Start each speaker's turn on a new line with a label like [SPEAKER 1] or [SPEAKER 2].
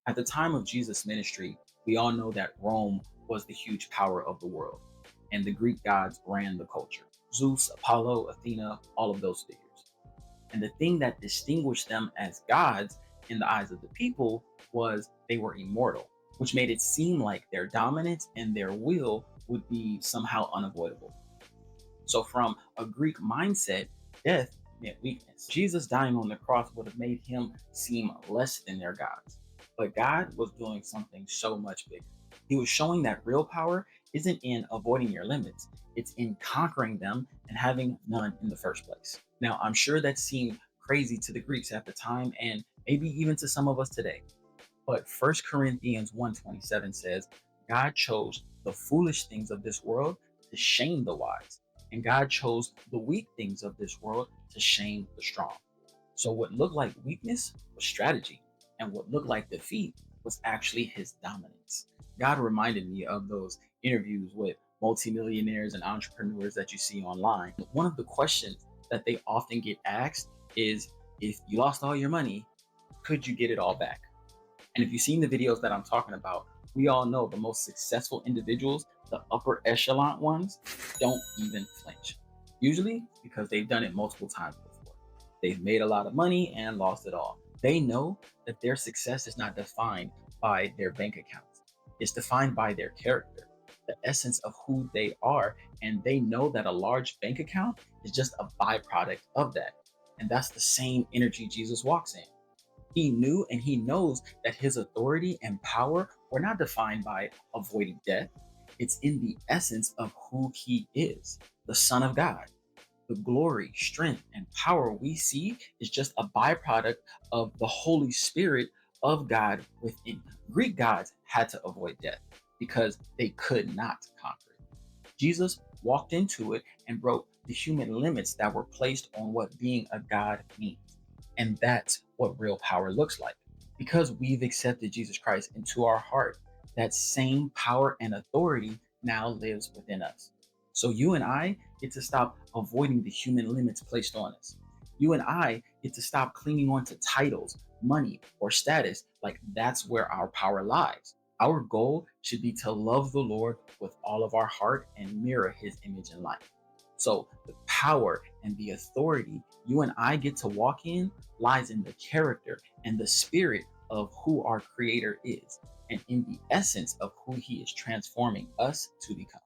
[SPEAKER 1] At the time of Jesus' ministry, we all know that Rome was the huge power of the world, and the Greek gods ran the culture. Zeus, Apollo, Athena, all of those figures. And the thing that distinguished them as gods in the eyes of the people was they were immortal, which made it seem like their dominance and their will would be somehow unavoidable. So, from a Greek mindset, death meant weakness. Jesus dying on the cross would have made him seem less than their gods. But God was doing something so much bigger. He was showing that real power isn't in avoiding your limits, it's in conquering them and having none in the first place. Now, I'm sure that seemed crazy to the Greeks at the time and maybe even to some of us today. But First Corinthians 1:27 says, God chose the foolish things of this world to shame the wise, and God chose the weak things of this world to shame the strong. So what looked like weakness was strategy, and what looked like defeat was actually his dominance. God reminded me of those interviews with multimillionaires and entrepreneurs that you see online. One of the questions that they often get asked is, if you lost all your money, could you get it all back? And if you've seen the videos that I'm talking about, we all know the most successful individuals, the upper echelon ones, don't even flinch. Usually because they've done it multiple times before. They've made a lot of money and lost it all. They know that their success is not defined by their bank accounts, it's defined by their character, the essence of who they are. And they know that a large bank account is just a byproduct of that. And that's the same energy Jesus walks in. He knew and he knows that his authority and power were not defined by avoiding death. It's in the essence of who he is, the Son of God. The glory, strength, and power we see is just a byproduct of the Holy Spirit of God within. Greek gods had to avoid death because they could not conquer it. Jesus walked into it and broke the human limits that were placed on what being a God means. And that's what real power looks like. Because we've accepted Jesus Christ into our heart, that same power and authority now lives within us. So you and I get to stop avoiding the human limits placed on us. You and I get to stop clinging on to titles, money, or status like that's where our power lies. Our goal should be to love the Lord with all of our heart and mirror his image in life. So the power and the authority you and I get to walk in lies in the character and the spirit of who our creator is and in the essence of who he is transforming us to become.